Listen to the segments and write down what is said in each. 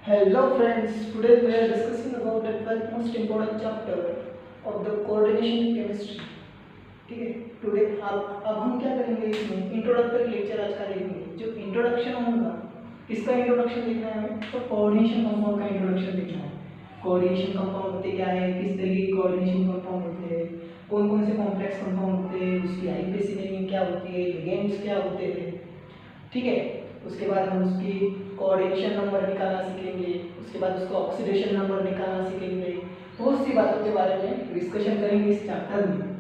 Hello friends, today we are discussing about the 12th most important chapter of the coordination chemistry. ठीक है, today अब हम क्या करेंगे, इसमें इंट्रोडक्टरी लेक्चर आज का लेंगे। जो इंट्रोडक्शन होगा, किसका इंट्रोडक्शन देखना है हमें, तो कोऑर्डिनेशन कंपाउंड का इंट्रोडक्शन देखना है। कोऑर्डिनेशन कंपाउंड होते क्या है, किस तरीके के कोऑर्डिनेशन कंपाउंड होते हैं, कौन कौन से कॉम्प्लेक्स कंपाउंड होते हैं, उसकी आईपीसी नेमिंग क्या होती है, लिगेंड्स क्या होते हैं, ठीक है। उसके बाद हम उसकी कोऑर्डिनेशन नंबर निकालना सीखेंगे, उसके बाद उसका ऑक्सीडेशन नंबर निकालना सीखेंगे। बहुत सी बातों के बारे में डिस्कशन करेंगे इस चैप्टर में।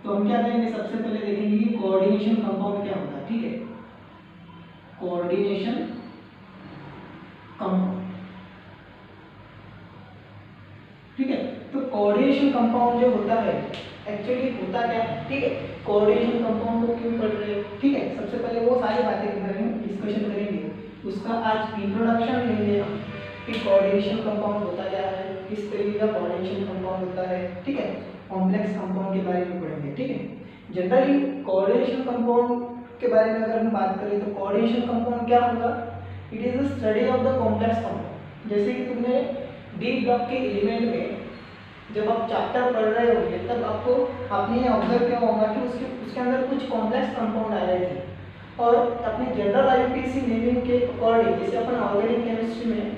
तो हम क्या करेंगे, सबसे पहले देखेंगे कि कोऑर्डिनेशन कंपाउंड क्या होता है। ठीक है, कोऑर्डिनेशन कंपाउंड, ठीक है। तो कोऑर्डिनेशन कंपाउंड जो होता है एक्चुअली होता क्या है, ठीक है। कोऑर्डिनेशन कंपाउंड को क्यों पढ़ रहे हैं, ठीक है। सबसे पहले वो सारी बातें के बारे में डिस्कशन करेंगे, उसका आज इंट्रोडक्शन लेंगे हम कि कोऑर्डिनेशन कंपाउंड होता क्या है, किस तरीके का कोऑर्डिनेशन कंपाउंड होता है, ठीक है। कॉम्प्लेक्स कंपाउंड के बारे में पढ़ेंगे, ठीक है। जनरली कोऑर्डिनेशन कंपाउंड के बारे में अगर हम बात करें तो कोऑर्डिनेशन कंपाउंड क्या होगा, it is the study of the complex compound. जैसे कि तुमने डी ब्लॉक के एलिमेंट में जब आप चैप्टर पढ़ रहे होंगे तब आपको आपने ऑब्जर्व किया होगा कि उसके अंदर कुछ कॉम्प्लेक्स कंपाउंड आ रहे थे, और अपने जनरल आईयूपीएसी नेमिंग के अकॉर्डिंग, जैसे अपन ऑर्गेनिक केमिस्ट्री में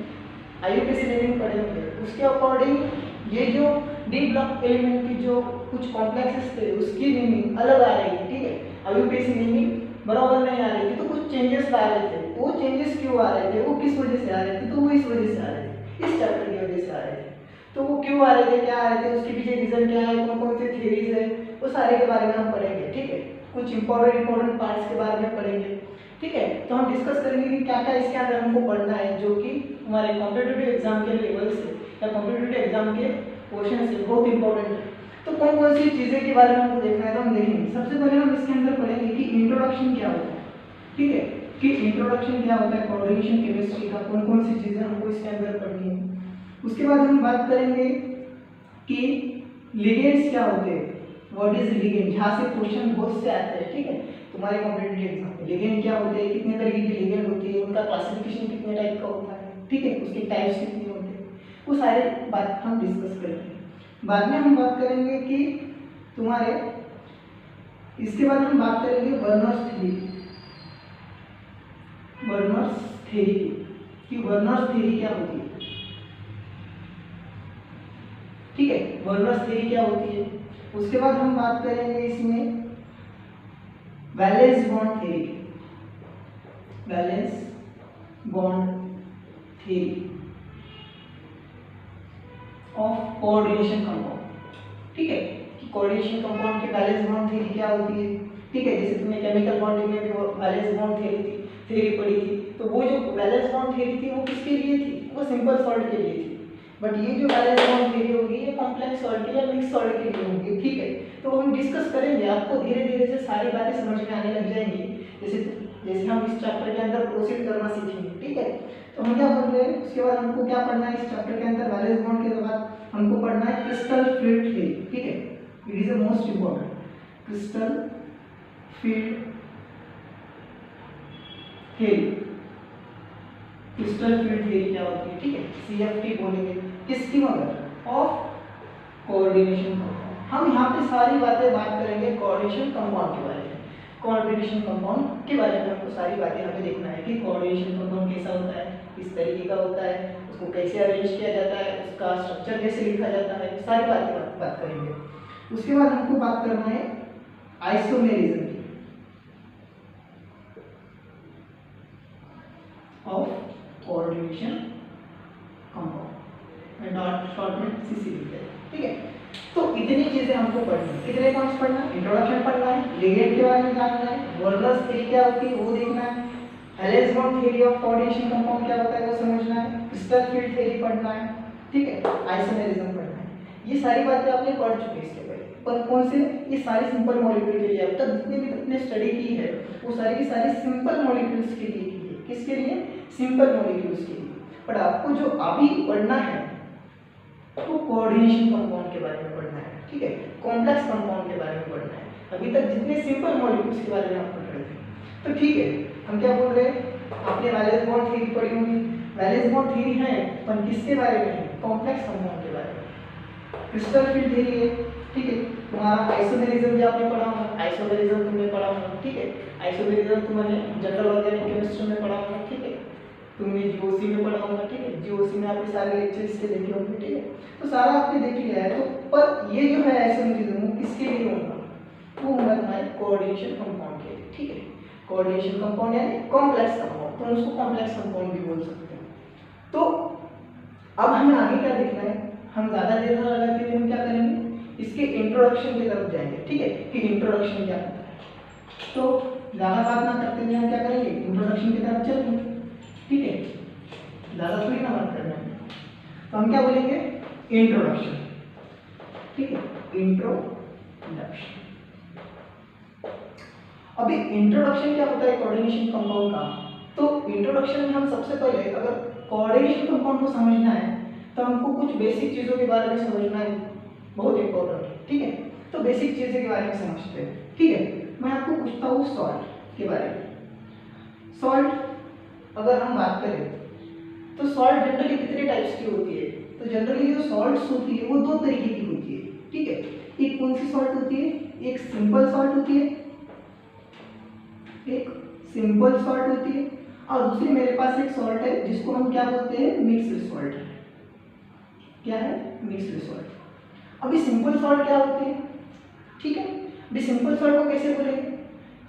आईयूपीएसी नेमिंग पढ़े होंगे, उसके अकॉर्डिंग ये जो डी ब्लॉक एलिमेंट की जो कुछ कॉम्प्लेक्सेस थे उसकी नेमिंग अलग आ रही थी, ठीक है। आईयूपीएसी नेमिंग बराबर नहीं आ रही थी, तो कुछ चेंजेस ला रहे थे। वो चेंजेस क्यों आ रहे थे, वो किस वजह से आ रहे थे, तो वो इस वजह से आ रहे थे, इस चैप्टर की वजह से आ रहे थे। तो वो क्यों आ रहे थे, क्या आ रहे थे, उसके पीछे रीजन क्या है, कौन कौन से थ्योरीज है, वो सारे के बारे में हम पढ़ेंगे, ठीक है। कुछ इंपॉर्टेंट पार्ट्स के बारे में पढ़ेंगे, ठीक है। तो हम डिस्कस करेंगे कि क्या क्या इसके अंदर हमको पढ़ना है, जो कि हमारे कॉम्पिटिटिव एग्जाम के लेवल से या कॉम्पिटिटिव एग्जाम के क्वेश्चन से बहुत इंपॉर्टेंट है। तो कौन कौन सी चीज़ें के बारे में हमको देखना है, तो हम देखेंगे। सबसे पहले हम इसके अंदर पढ़ेंगे कि इंट्रोडक्शन क्या होता है, ठीक है, कि इंट्रोडक्शन क्या होता है कोऑर्डिनेशन केमिस्ट्री का, कौन कौन सी चीज़ें हमको इसके अंदर पढ़नी है। उसके बाद हम बात करेंगे कि लिगेंड्स क्या होते हैं, व्हाट इज लिगेंड, जहाँ से क्वेश्चन बहुत से आते हैं, ठीक है। तुम्हारे कॉम्पिटिटिव एग्जाम में लिगेंड क्या होते हैं, कितने तरीके की लिगेंड होती है, उनका क्लासिफिकेशन कितने टाइप का होता है, ठीक है, उसके टाइप्स कितने होते हैं, वो सारे बात हम डिस्कस करेंगे। बाद में हम बात करेंगे कि तुम्हारे इसके बाद हम बात करेंगे बर्नर्स थ्योरी, बर्नर्स थ्योरी कि बर्नर्स थ्योरी क्या होती है, ठीक है, बर्नर्स थ्योरी क्या होती है। उसके बाद हम बात करेंगे इसमें valence bond theory, valence bond theory of coordination compound, ठीक है, कि कोऑर्डिनेशन कंपाउंड की वैलेंस बॉन्ड थ्योरी क्या होती है, ठीक है। जैसे तुमने केमिकल बॉन्डिंग में भी वैलेंस बॉन्ड थ्योरी पढ़ी थी, तो वो जो वैलेंस बॉन्ड थ्योरी थी वो किसके लिए थी, वो सिंपल सॉल्ट के लिए थी। बट ये जो वैलेंस बॉन्ड थ्योरी होगी ये कॉम्प्लेक्स सॉल्ट या मिक्स सॉल्ट के लिए होगी, ठीक है। तो हम डिस्कस करेंगे, आपको धीरे धीरे से सारी बातें समझ में आने लग जाएंगी जैसे जैसे हम इस चैप्टर के अंदर प्रोसीड करना सीखेंगे, ठीक है। तो हम क्या बोल रहे हैं, उसके बाद हमको क्या पढ़ना है इस चैप्टर के अंदर, वैलेंस बॉन्ड के बाद हमको पढ़ना है क्रिस्टल फील्ड थ्योरी, ठीक है। It is the most important, crystal field theory, crystal field theory क्या होती है, ठीक है, सीएफटी बोलेंगे, किसकी मगर ऑफ कोऑर्डिनेशन कंपाउंड। हम यहाँ पे सारी बातें बात करेंगे कोऑर्डिनेशन कंपाउंड के बारे में, कोऑर्डिनेशन कंपाउंड के बारे में हमको सारी बातें हमें देखना है कि कोऑर्डिनेशन कंपाउंड कैसा होता है, किस तरीके का होता है, उसको कैसे अरेंज किया जाता है, उसका स्ट्रक्चर कैसे लिखा जाता है, सारी बातें बात करेंगे। उसके बाद हमको बात करना है आइसोमेरिज्म की, ऑफ कोऑर्डिनेशन कंपाउंड, शॉर्ट में सीसी लिखते हैं, ठीक है। तो इतनी चीजें हमको पढ़नी है, कितने पॉइंट्स पढ़ना है, इंट्रोडक्शन पढ़ना है, लिगेंड के बारे में जानना है, बर्नर्स थ्योरी क्या होती है वो देखना है, valence bond theory of coordination compound क्या होता है वो समझना है, क्रिस्टल फील्ड थ्योरी पढ़ना है, ठीक है, आइसोमेरिज्म पढ़ना है। ये सारी बातें आपने पढ़ चुके हैं इसके पहले, पर कौन से, ये सारी सिंपल मॉलिक्यूल के लिए, अब तक जितने भी आपने स्टडी की है वो सारी की सारी सिंपल मॉलिक्यूल्स के लिए की है, किसके लिए, सिंपल मॉलिक्यूल्स के लिए। पर आपको जो अभी पढ़ना है तो कोऑर्डिनेशन कंपाउंड के बारे में पढ़ना है, ठीक है, कॉम्प्लेक्स कंपाउंड के बारे में पढ़ना है। अभी तक जितने सिंपल मॉलिक्यूल्स के बारे में आप पढ़ रहे थे, तो ठीक है, हम क्या बोल रहे हैं, आपने वैलेंस बॉन्ड थ्योरी पढ़ी होगी, वैलेंस बाइजेसमोड थ्योरी है, पर किसके बारे में? कॉम्प्लेक्स कंपाउंड के बारे में। क्रिस्टल फील्ड थ्योरी है, ठीक है। तुम्हारा आइसोमेरिज्म भी आपने पढ़ा होगा, आइसोमेरिज्म तुमने पढ़ा होगा, ठीक है। आइसोमेरिज्म तुमने जनरल ऑर्गेनिक केमिस्ट्री में पढ़ा होगा, ठीक है। तुमने जीओसी में पढ़ा होगा, ठीक है। जीओसी में आपने सारे लेक्चर इसके देखे होंगे, ठीक है। तो सारा आपने देख लिया है। तो पर ये जो है आइसोमेरिज्म वो किसके लिए होगा? वो होगा तुम्हारे कोऑर्डिनेशन कंपाउंड के लिए, ठीक है। कोऑर्डिनेशन कंपाउंड यानी कॉम्प्लेक्स कंपाउंड, तुम उसको कॉम्प्लेक्स कंपाउंड भी बोल सकते हो। तो अब हमें आगे क्या देखना है? हम ज्यादा देर ना लगाते हुए हम क्या करेंगे? इसके इंट्रोडक्शन की तरफ जाएंगे, ठीक है, कि इंट्रोडक्शन क्या होता है। तो ज्यादा बात ना करते हुए हम क्या करेंगे? इंट्रोडक्शन की तरफ चलेंगे, ठीक है। ज्यादा थोड़ी ना बात करना है, तो हम क्या बोलेंगे? इंट्रोडक्शन, ठीक है, इंट्रोडक्शन। अभी इंट्रोडक्शन क्या होता है कोऑर्डिनेशन कंपाउंड का? तो इंट्रोडक्शन में हम सबसे पहले अगर कोऑर्डिनेशन कंपाउंड को समझना है तो हमको कुछ बेसिक चीजों के बारे में समझना है, बहुत इंपॉर्टेंट है, ठीक है। तो बेसिक चीजें के बारे में समझते हैं, ठीक है। मैं आपको पूछता हूँ सॉल्ट के बारे में। सॉल्ट अगर हम बात करें तो सॉल्ट जनरली कितने टाइप्स की होती है? तो जनरली जो सॉल्ट्स होती है वो दो तरीके की होती है, ठीक है। एक कौन सी सॉल्ट होती है? एक सिंपल सॉल्ट होती है, एक सिंपल सॉल्ट होती है, और दूसरी मेरे पास एक सॉल्ट है जिसको हम क्या बोलते हैं? Mixed salt. क्या है? Mixed salt. अभी सिंपल सॉल्ट क्या होती है, ठीक है। अभी सिंपल सॉल्ट को कैसे बोलेंगे?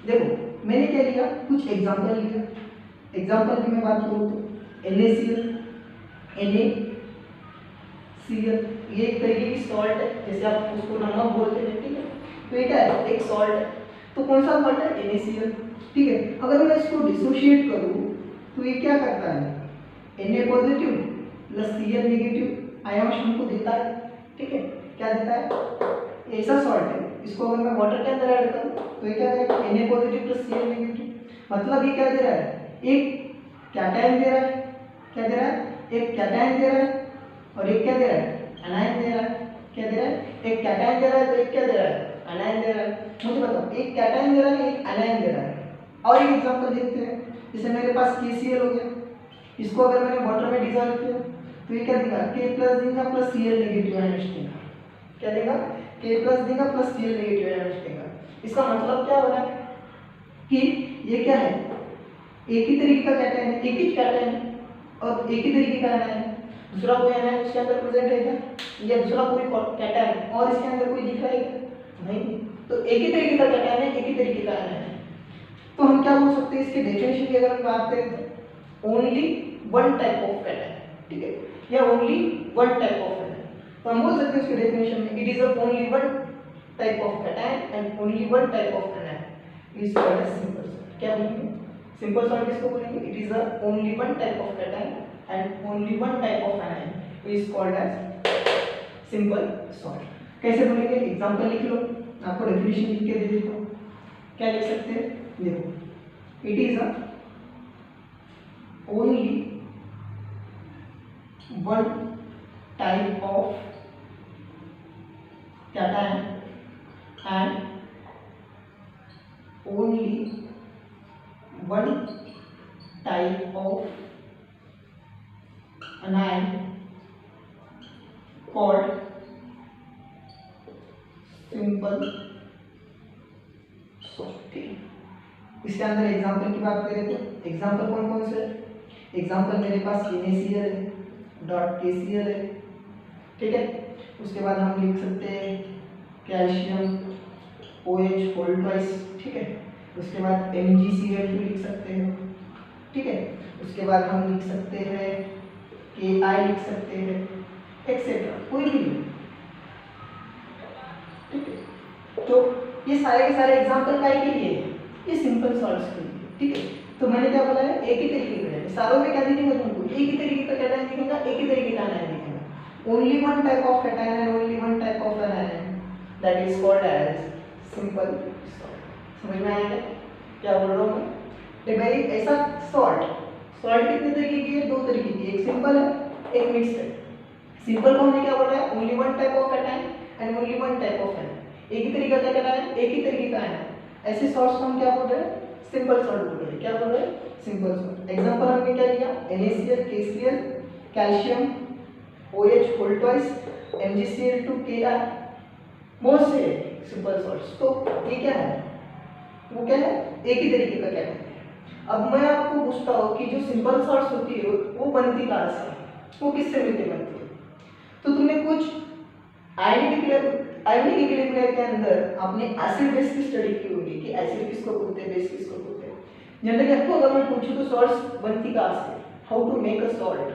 देखो मैंने क्या लिया, कुछ एग्जांपल लिया। एग्जांपल की मैं बात करूँ तो NaCl, ये एक तरीके की सॉल्ट है, जैसे आप उसको नमक बोलते हैं, ठीक है। तो ये क्या है? एक सॉल्ट है। तो कौन सा सॉल्ट है? NaCl, ठीक है। अगर मैं इसको डिसोशिएट करूँ तो ये क्या करता है? Na positive plus Cl negative ion हमको देता है, ठीक है। क्या देता है? ऐसा सॉल्ट है, इसको अगर मैं वाटर के अंदर ऐड करूँ तो ये क्या करेगा? Na positive plus Cl negative. मतलब ये क्या दे रहा है? एक कैटायन दे रहा है। क्या दे रहा है? एक कैटायन दे रहा है, और एक क्या दे रहा है? एनायन दे रहा है। क्या दे रहा है? एक कैटायन दे रहा है तो एक क्या दे रहा है? एनायन दे रहा है। मुझे बताओ, एक कैटायन दे रहा है, एक एनायन दे रहा है। और एक एग्जांपल देखते हैं, जैसे मेरे पास KCl हो गया, इसको अगर मैंने वाटर में डिसॉल्व किया तो ये क्या देगा? K प्लस देगा प्लस Cl नेगेटिव आयन देगा। क्या देगा? K प्लस देगा प्लस Cl नेगेटिव आयन देगा। इसका मतलब क्या हो रहा है कि ये क्या है? एक ही तरीके का कैटायन है, एक ही कैटायन है, और एक ही तरीके का एनायन है। दूसरा कोई एनायन इसके अंदर प्रेजेंट है क्या? या दूसरा कोई कैटायन और इसके अंदर कोई दिख रहा है क्या? नहीं। तो एक ही तरीके का कैटायन है, एक ही तरीके का एनायन है। तो हम क्या बोल सकते हैं इसके डेफिनेशन की अगर हम बात करें तो only one type of cation, ठीक है, या only one type of anion. तो हम बोल सकते हैं इसके डेफिनेशन में it is a only one type of cation and only one type of anion is called as simple salt. क्या बोलेंगे? सिंपल सॉल्ट किसको बोलेंगे? It is a only one type of cation and only one type of anion is called as simple salt. कैसे बोलेंगे? Example लिख लो, आपको definition लिख के दे देता हूं। क्या लिख सकते हैं? देखो, it is a only one type of cation and only one type of anion called simple salt, ठीक है। इसके अंदर एग्जांपल की बात करें तो एग्जांपल कौन कौन से? एग्जांपल मेरे पास NaCl है, .KCl है, ठीक है। उसके बाद हम लिख सकते हैं कैल्शियम OH होल ट्वाइस, ठीक है। उसके बाद MgCl2 लिख सकते हैं, ठीक है। उसके बाद हम लिख सकते हैं Ki लिख सकते हैं, एक्सेट्रा, कोई भी, ठीक है। तो ये सारे के सारे एग्जांपल काय के लिए? ये सिंपल सॉल्ट्स के लिए, ठीक है। तो मैंने क्या बोला है? एक ही तरीके का, सारों में क्या दिखेगा तुमको? एक ही तरीके का कैटायन दिखेगा, एक ही तरीके का एनायन दिखेगा। Only one type of cation and only one type of anion, that is called as simple salt. समझ में आया क्या बोल रहा हूँ मैं? तो भाई ऐसा सॉल्ट कितने तरीके की है? दो तरीके की, एक सिंपल है, एक मिक्स्ड है। सिंपल को हमने क्या बोला है? Only one type of cation and only one type of anion, एक ही तरीके का कैटायन, एक ही तरीके का एनायन। ऐसे सॉल्ट्स को हम क्या बोल रहे हैं? सिंपल सॉल्ट बोल रहे हैं। क्या बोल रहे हैं? Simple salt. एग्जांपल हमने क्या लिया? NaCl, KCl, calcium, OH whole twice, MgCl2, Ki, बहुत से सिंपल सॉल्ट्स। तो ये क्या है? वो क्या है? एक ही तरीके का क्या है। अब मैं आपको पूछता हूँ कि जो सिंपल सॉल्ट्स होती है वो बनती कहाँ से? वो किससे मिलकर बनती है? तो तुमने कुछ आयोनिक इक्विलिब्रियम के अंदर आपने एसिड बेस की स्टडी की होगी कि एसिड किसको बोलते हैं, बेस किसको बोलते हैं। जनरली आपको अगर मैं पूछूं तो सॉल्ट्स बनती कहाँ से? How to make a salt,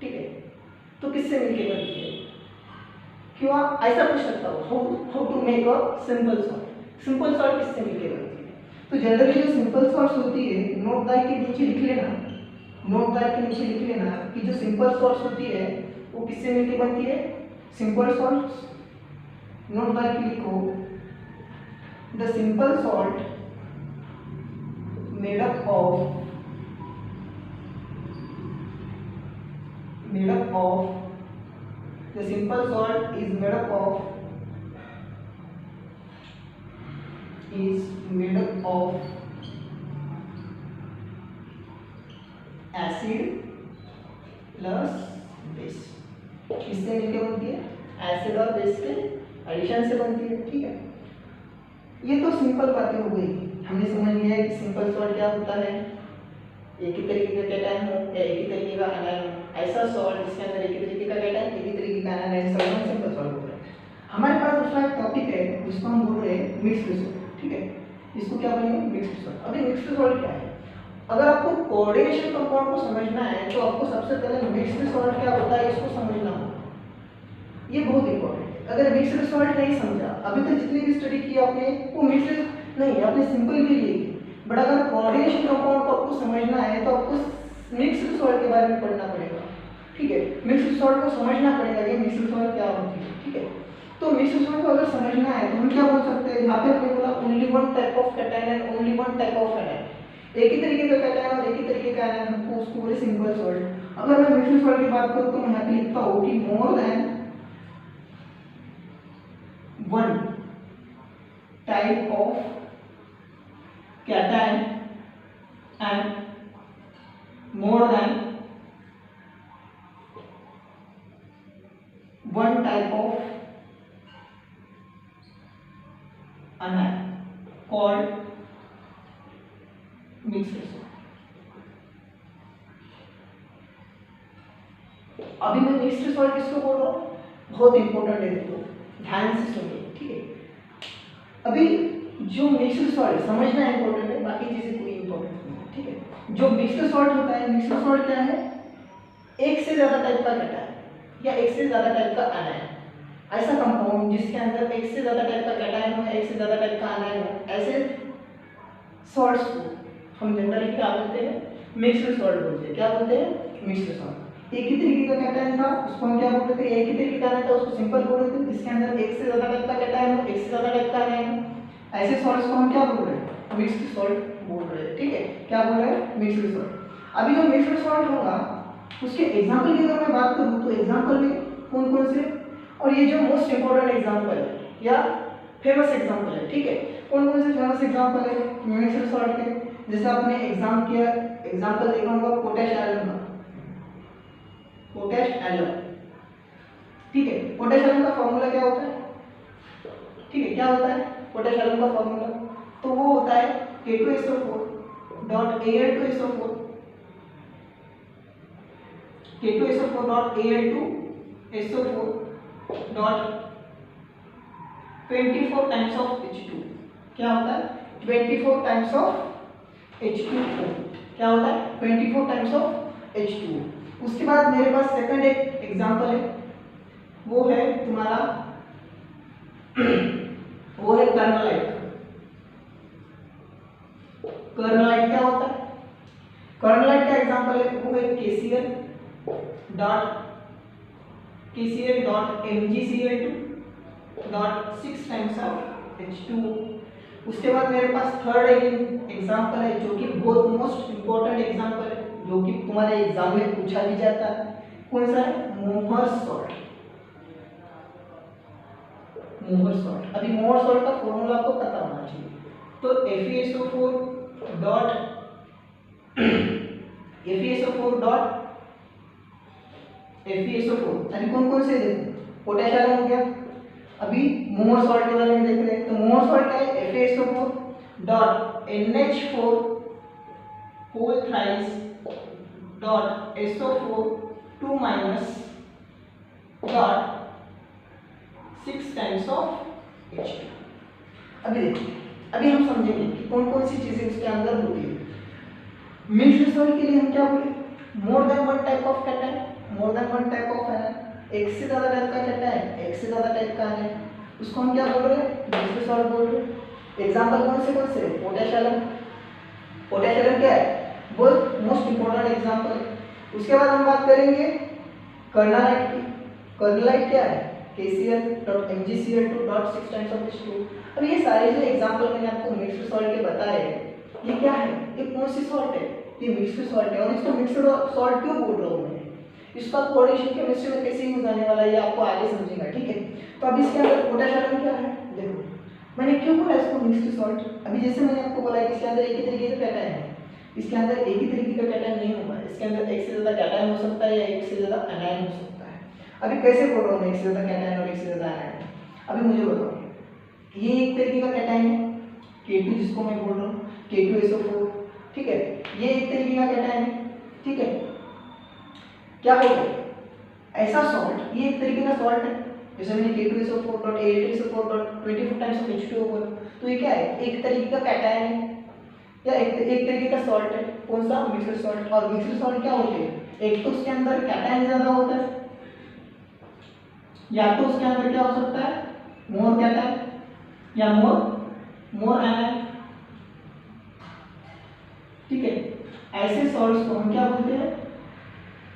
ठीक है, तो किससे मिलकर बनती है? क्यों आप ऐसा पूछ सकता हो, how to make a simple salt, simple salt किससे मिलकर बनती है? तो जनरली जो सिंपल सॉल्ट्स होती है, नोट डाई के नीचे लिख लेना, नोट डाई के नीचे लिख लेना कि जो सिंपल सॉल्ट्स होती है वो किससे मिलकर बनती है? Simple salts. नोट डाई के लिखो, the simple salt made up of the simple salt is made up of acid plus base। किससे मिलकर बनती है? एसिड और बेस के एडिशन से बनती है, ठीक है। ये तो सिंपल बातें हो गई, हमने समझ लिया है कि सिंपल सॉल्ट क्या होता है, एक ही तरीके का कैटायन हो या एक ही तरीके का एनायन हो, ऐसा सॉल्ट जिसके अंदर एक ही तरीके का कैटायन एक ही तरीके का एनायन है, सिंपल सॉल्ट होता है। हमारे पास दूसरा एक टॉपिक है जिसको हम बोल रहे हैं मिक्स्ड सॉल्ट, ठीक है। इसको क्या बोलेंगे? Mixed salt. अभी मिक्स्ड सॉल्ट क्या है? अगर आपको कोऑर्डिनेशन कंपाउंड को समझना है तो आपको सबसे पहले मिक्स्ड सॉल्ट क्या होता है इसको समझना होगा, ये बहुत इंपॉर्टेंट है। अगर मिक्स्ड सॉल्ट नहीं समझा, अभी तक जितनी भी स्टडी की आपने वो मिक्स्ड नहीं, आपने सिंपल भी ली, बट अगर कोऑर्डिनेशन कंपाउंड को आपको समझना है तो आपको मिक्स्ड सॉल्ट के बारे में पढ़ना पड़ेगा, ठीक है। मिक्स्ड सॉल्ट को समझना पड़ेगा कि मिक्स्ड सॉल्ट क्या होती है, ठीक है। तो मिक्स्ड सॉल्ट को अगर समझना है तो हम क्या बोल सकते हैं? यहाँ पे हमने बोला only one type of cation and only one type of anion, एक ही तरीके का कैटायन और एक ही तरीके का एनायन, हमको उसको बोले सिंपल सॉल्ट। अगर मैं मिक्स्ड सॉल्ट की बात करूँ तो मैं यहाँ पे लिखता हूँ कि more than one type of cation and more than one type of anion called mixed salt। अभी मैं मिक्स्ड सॉल्ट किसको बोल रहा हूँ? बहुत इंपॉर्टेंट है, देखो ध्यान से सुनिए, ठीक है। अभी जो मिक्स्ड सॉल्ट समझना इंपॉर्टेंट है, बाकी चीजें कोई इंपॉर्टेंट नहीं है, ठीक है। जो मिक्स्ड सॉल्ट होता है, मिक्स्ड सॉल्ट क्या है? एक से ज्यादा टाइप का कैटायन या एक से ज्यादा टाइप का एनायन, ऐसा कंपाउंड जिसके अंदर एक से ज्यादा टाइप का कैटायन हो, एक से ज्यादा टाइप का एनायन हो, ऐसे सॉल्ट्स को हम जनरली क्या बोलते हैं? मिक्स्ड सॉल्ट बोलते हैं। क्या बोलते हैं? Mixed salt. एक ही तरीके का कैटायन था उसको हम क्या बोलते थे? एक ही तरीके का एनायन था उसको सिंपल बोल रहे थे। जिसके अंदर एक से ज्यादा टाइप का कैटायन हो, एक से ज्यादा टाइप का एनायन हो, ऐसे सॉल्ट्स को हम क्या बोल रहे हैं? मिक्स्ड सॉल्ट बोल रहे हैं, ठीक है। क्या बोल रहे हैं? Mixed salt. अभी जो मिक्स्ड सॉल्ट होगा उसके एग्जांपल की अगर मैं बात करूं तो एग्जांपल में कौन कौन से, और ये जो मोस्ट इंपोर्टेंट एग्जांपल है या फेमस एग्जांपल है, ठीक है, कौन कौन से फेमस एग्जांपल है मिक्स्ड सॉल्ट के? जैसे आपने एग्जांपल देखा होगा पोटेश आयरन का, पोटेश आयरन, ठीक है। पोटेश आयरन का फॉर्मूला क्या होता है? ठीक है, क्या होता है पोटेश आयरन का फॉर्मूला? तो वो होता है K2SO4 dot Al2SO4, K2SO4 dot Al2SO4 dot 24 times of H2। क्या होता है? 24 टाइम्स ऑफ H2O। क्या होता है? 24 टाइम्स ऑफ H2O। उसके बाद मेरे पास सेकंड एक एग्जांपल है, वो है तुम्हारा वो है कर्नलाइट। कर्नलाइट क्या होता है? कर्नलाइट का एग्जांपल है वो है KCl dot MgCl2 dot 6 times of H2O। उसके बाद मेरे पास थर्ड एग्जांपल है जो कि बहुत मोस्ट इंपॉर्टेंट एग्जांपल है, जो कि तुम्हारे एग्जाम में पूछा भी जाता है। कौन सा है? मोहर सॉल्ट। मोहर सॉल्ट। अभी मोहर सॉल्ट का फॉर्मूला आपको पता होना चाहिए। तो FeSO4 dot FeSO4 dot FeSO4। अभी कौन कौन से देखो, पोटेशियम हो गया, अभी मोमोर सॉल्ट के बारे में देख रहे हैं। तो मोमोर सॉल्ट क्या है, FeSO4 dot NH4 whole thrice dot SO4 2 minus dot 6 times of H। अभी देखिए, अभी हम समझेंगे कि कौन कौन सी चीजें इसके अंदर होती है। मिक्स्ड सॉल्ट के लिए हम क्या बोले, more than one type of cation, more than one type of ion, एक से ज्यादा टाइप का कैटायन, एक से ज्यादा टाइप का आयन, उसको हम क्या बोल रहे हैं, मिक्स्ड सॉल्ट बोल रहे हैं। एग्जांपल कौन से पोटेशियम, पोटेशियम क्या है, बहुत मोस्ट इंपॉर्टेंट एग्जांपल है। उसके बाद हम बात करेंगे कर्नालाइट की। कर्नालाइट क्या है, KCl.MgCl2 dot 6 times of H2। अब ये सारे जो एग्जांपल मैंने आपको मिक्स्ड सॉल्ट के बताए, ये क्या है, ये कौन सी सॉल्ट है, ये मिक्स्ड सॉल्ट है। और इसको मिक्स्ड सॉल्ट क्यों बोल रहा हूँ मैं, इसका कोऑर्डिनेशन केमिस्ट्री में कैसे यूज आने वाला है ये आपको आगे समझेगा, ठीक है। तो अब इसके अंदर पोटेशियम क्या है, देखो मैंने क्यों बोला इसको मिक्स्ड सॉल्ट। अभी जैसे मैंने आपको बोला कि इसके अंदर एक ही तरीके का कैटायन है, इसके अंदर एक ही तरीके का कैटायन नहीं होगा, इसके अंदर एक से ज्यादा कैटायन हो सकता है या एक से ज्यादा एनायन हो सकता है। अभी कैसे बोल रहा हूँ मैं एक से ज्यादा कैटायन और एक से ज्यादा एनायन, अभी मुझे बताओ, ये एक तरीके का कैटायन है K2 जिसको मैं बोल रहा हूँ K2SO4, ठीक है, ये एक तरीके का कैटायन है, ठीक है। क्या हो गया, ऐसा सॉल्ट, ये एक तरीके का सॉल्ट है, जैसे मैंने K2SO4.8SO4.24 टाइम्स ऑफ H2O बोला, तो ये क्या है, एक तरीके का कैटायन है या एक तरीके का सॉल्ट है, कौन सा, मिक्स्ड सॉल्ट। और मिक्स्ड सॉल्ट क्या होते हैं, एक तो उसके अंदर कैटायन ज्यादा होता है, या तो उसके अंदर क्या हो सकता है, मोर कैटायन या मोर एनायन, ठीक है। ऐसे सॉल्ट्स को हम क्या बोलते हैं,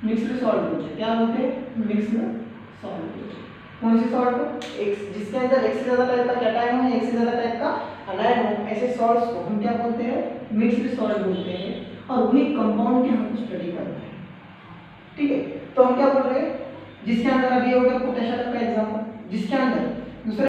मिक्स्ड सॉल्ट बोलते हैं। क्या बोलते हैं, मिक्स्ड सॉल्ट बोलते हैं। कौन सी सॉल्ट को, एक जिसके अंदर एक से ज्यादा टाइप का कैटायन हो, एक से ज्यादा टाइप का एनायन हो, ऐसे सॉल्ट्स को हम क्या बोलते हैं, मिक्स्ड सॉल्ट बोलते हैं। और वही कंपाउंड की हमको स्टडी करना है, ठीक है। तो हम क्या बोल रहे हैं, जिसके अंदर अभी हो गया पोटेशियम का एग्जांपल, जिसके अंदर